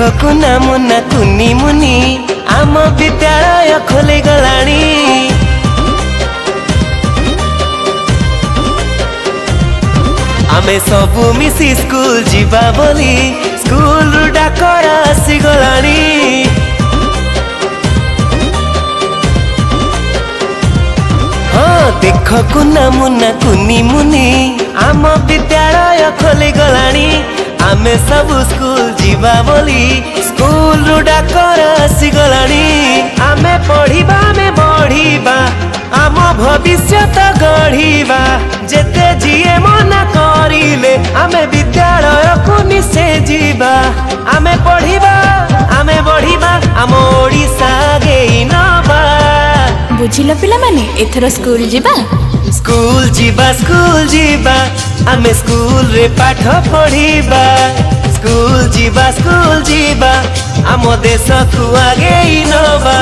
कुना मुना कुनी मुनी आम विद्यालय खोले गलानी। आमे सबु मिसी स्कूल जीवा बोली स्कूल रु डाकर आसी गलानी। हाँ देख कुना मुना कुनी मुनी आम विद्यालय खोले गलानी। आमे सब स्कूल जीवा बोली स्कूल रु डाकर आसी गलानी। आमे पढ़िबा में बढ़िबा आम भविष्य गढ़िबा। जेते जीए मना करिले आमे विद्यालय को निसे जीवा। आमे पढ़िबा आमे बढ़िबा आम ओडिशा गेई नबा। बुझिल पिला माने एथर स्कूल जीवा। स्कूल जीवा स्कूल जीवा आमे स्कूल रे पाठ पढ़िबा। स्कूल जीवा आम देश को आगे नबा।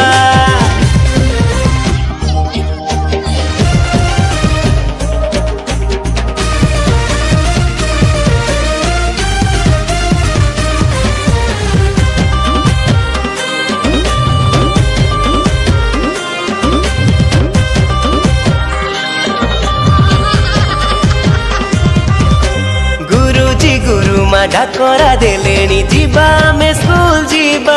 गुरुमा डाकरा देलेनी जीवा में स्कूल जीवा।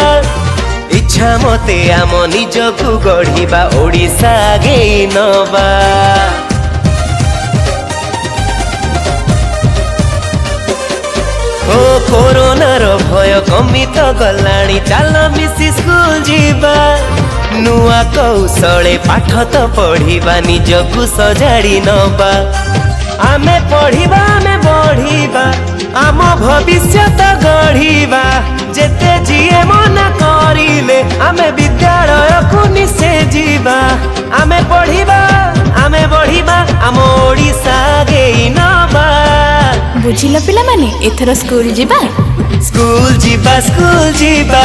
इच्छा मते आम निज को गढ़िबा ओडिशा गेई नबा। ओ कोरोना रो भय कमी तो गलानी चाल मिसी स्कूल जीवा। नुआ कौशले पाठ तो पढ़िबा निज को सजाड़ी नबा। आमे पढ़िबा में बढ़िबा आम भविष्य गढ़िबा। जेते जीए मना करिले आमे विद्यालय को निसे जीवा। आमे पढ़िबा आमे बढ़िबा आम ओडिशा गेई नबा। बुझिल पिला माने एथर स्कूल जीवा। स्कूल जीवा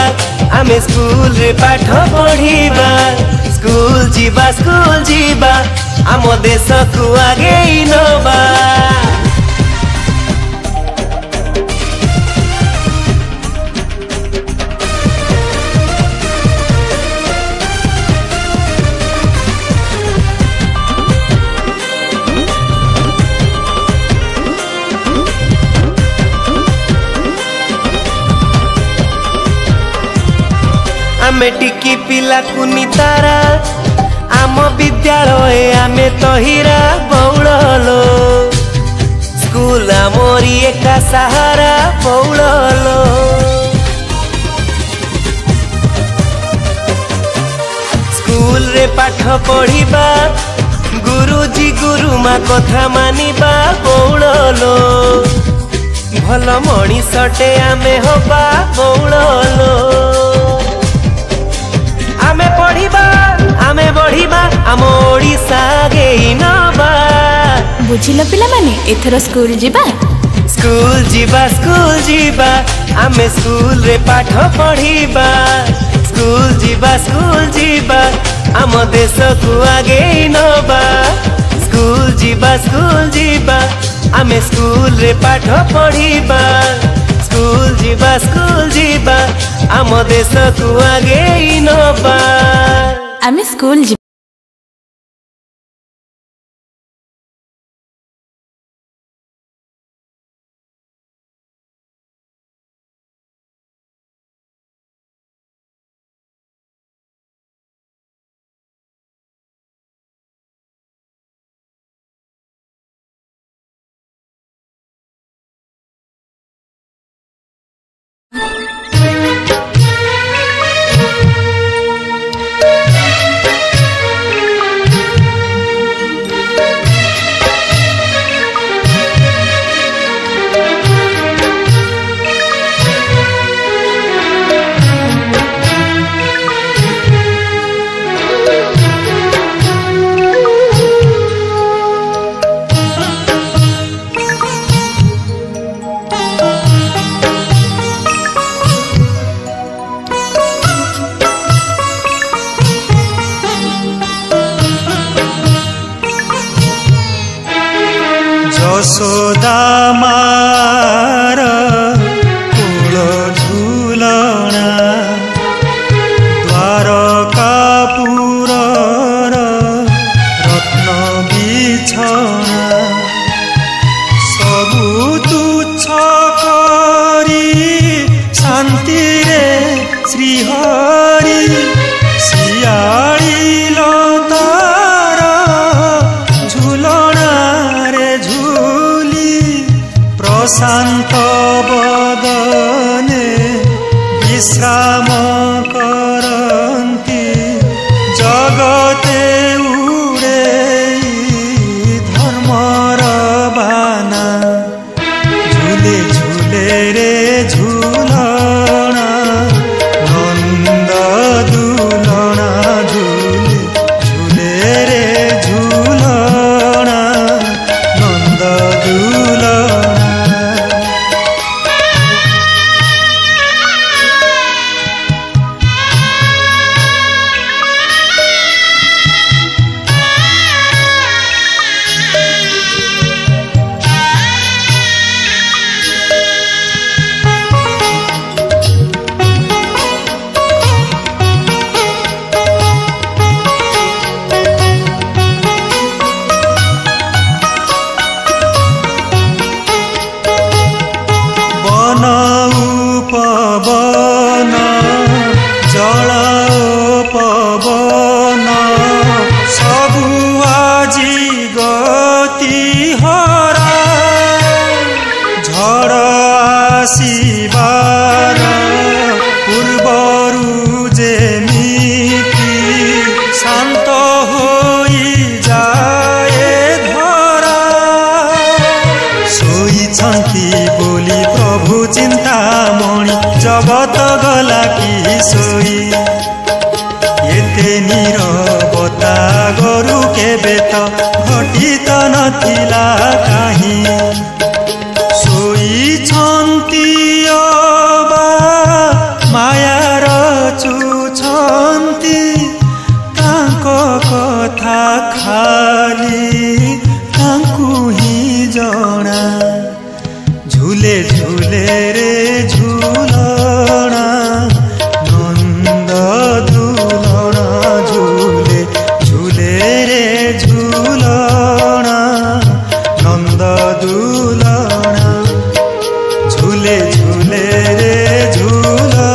आमे स्कूल रे पाठ पढ़िबा। स्कूल जीवा आम देश को आगे नबा। आमे टिकी पिला कुनी तारा आम विद्यालय आमे तो हीरा बौड़लो। स्कूल आमोरी एका सहारा बौड़लो। स्कूल रे पाठ पढ़िबा गुरुजी गुरुमा कथा मानिबा बौड़लो। भल मणिषटे आमे होबा बौड़लो। आमे पढ़िबा आमे बढ़िबा आम ओडिशा गेई नबा। बुझिल पिला माने एथर स्कूल जीवा। स्कूल जीवा आमे स्कूल रे पाठ पढ़िबा। स्कूल जीवा आम देश को आगे नबा। स्कूल जीवा आमे स्कूल रे पाठ पढ़िबा। स्कूल जीवा आम देश को आगे नबा। आमे स्कूल जीवा। यशोदा मार कूल झूलण सबु तुच्छ करी शांति रे श्रीहरि सियाळी लतार झुलना रे झुली प्रशांत बदने विश्राम करन्ति जगते उड़े धर्मर बाना झूले झूले रे झूलना नंद दुलना झूले झूले रे झूलना नंद दुलना पवन जल पवन सबु आजी गति हरा झड़ आसीबार पूर्वरु जेमिति शांत होई जाए धरा शोइछन्ति बोली प्रभु चिंतामणि जगत गला कि सोई एते नीरवता गरु केबे त घटित नथिला काहीं शोइछन्ति अबा मायार चुछन्ति तांको कथा खाली तांकु ही जणा झूले झूले रे झूलना नंद दुलना झूले झूले रे झूलना नंद दुलना झूले झूले रे झूलना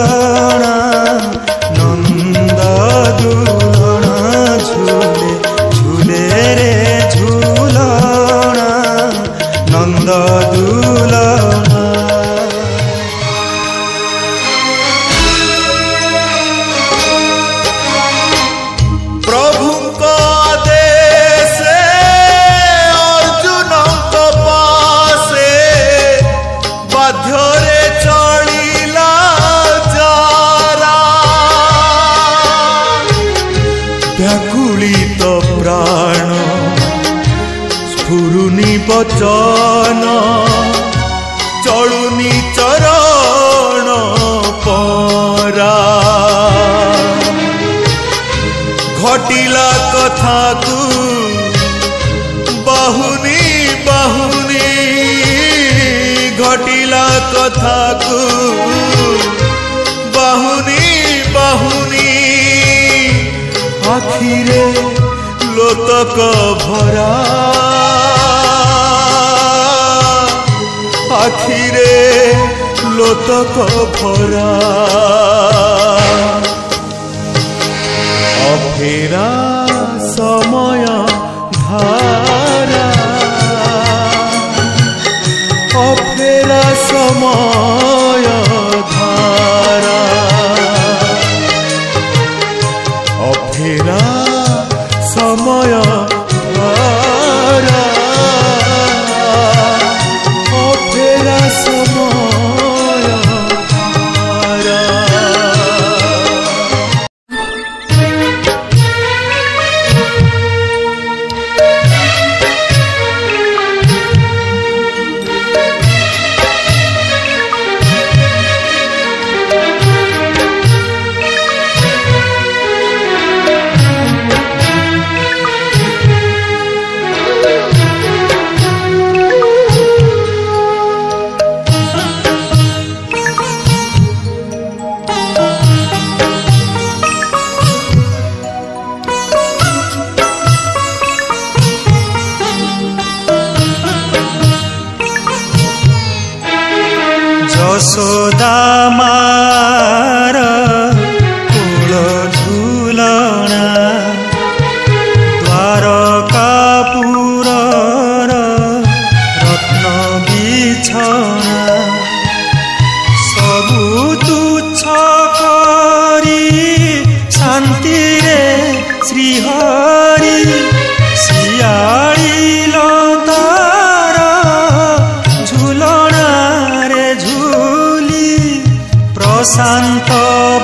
नंद दुलना झूले झूले रे झूलना नंद दुलना व्याकुलित प्राण स्फुरुनि बचन चलुनि चरण परा घटिला कथा को बाहुनी बाहुनी घटिला कथा को बाहुनी बाहुनी आखिरे लोतक भरा आखिरे लोतक भरा अफेरा समय धारा अफेरा समय धारा अफेरा समय धारा अफेरा समय धारा यशोदा मार कूल झुलना द्वारकापुर रत्न बिछना सबु तुच्छ करी शांति रे श्रीहरि सियाड़ी लतार झुलना रे झुली प्रशांत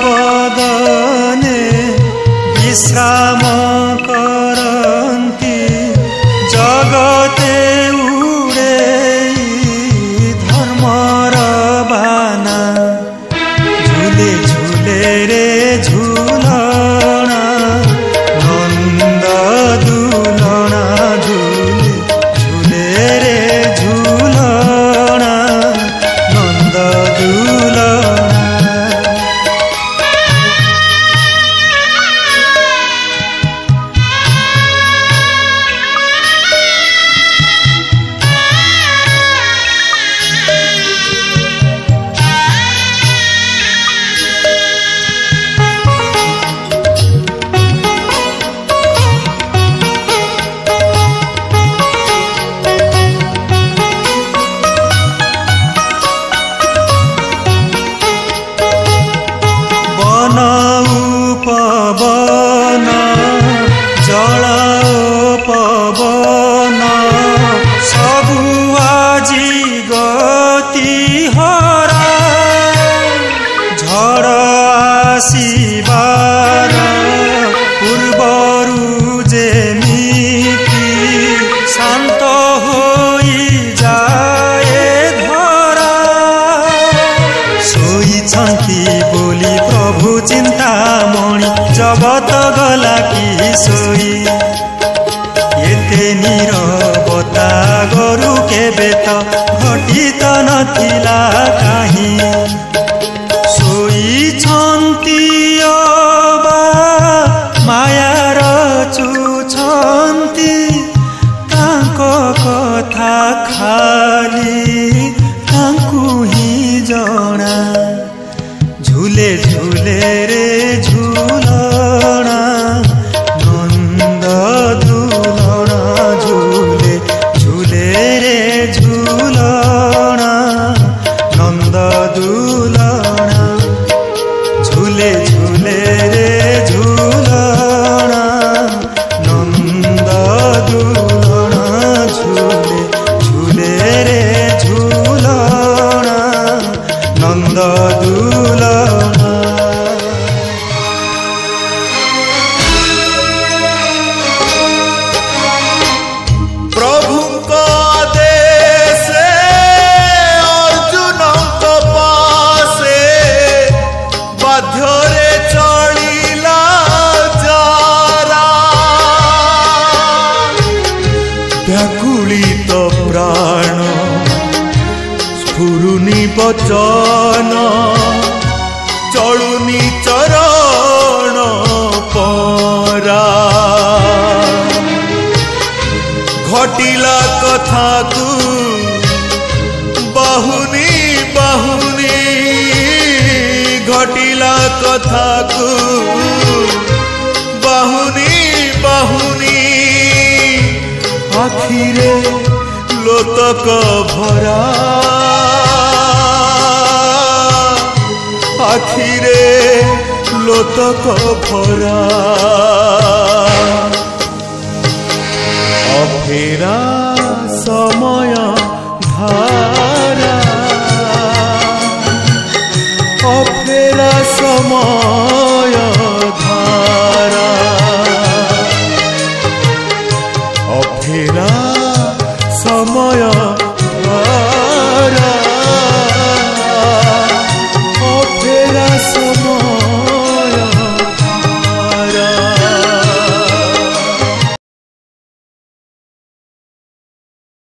बदने विश्राम करती जगते उड़े धर्मर बाना झूले झूले रे झूलना नंद दुलना झूले झूले रे झूलना नंद दुलना पवन जल पवन सबु आजी गति हरा झड़ आसीबार पूर्वरु जेमिति शांत होई जाए धरा सोईछंती बोली प्रभु चिंतामणि जगत गला कि सोई एते नीरवता गरु केबे त घटित नथिला काहि सोईछंती अबा मायार चुछंती तांको कथा खाली तांकु ही जणा झूले झूले रे झूलना नंद दुलना झूले झूले रे झूलना नंद दुलना झूले झूले रे झूलना नंद दुलना झूले झूले रे झूलना नंद दुलना व्याकुलित प्राण स्फुरुनि बचन चलुनि चरण परा घटिला कथा को बहुनी बहुनी घटिला कथा को बहुनी बहुनी आखिरे लोतक भरा आखिरे लोतक भरा अफेरा समय धारा अफेरा समय धारा अफेरा समय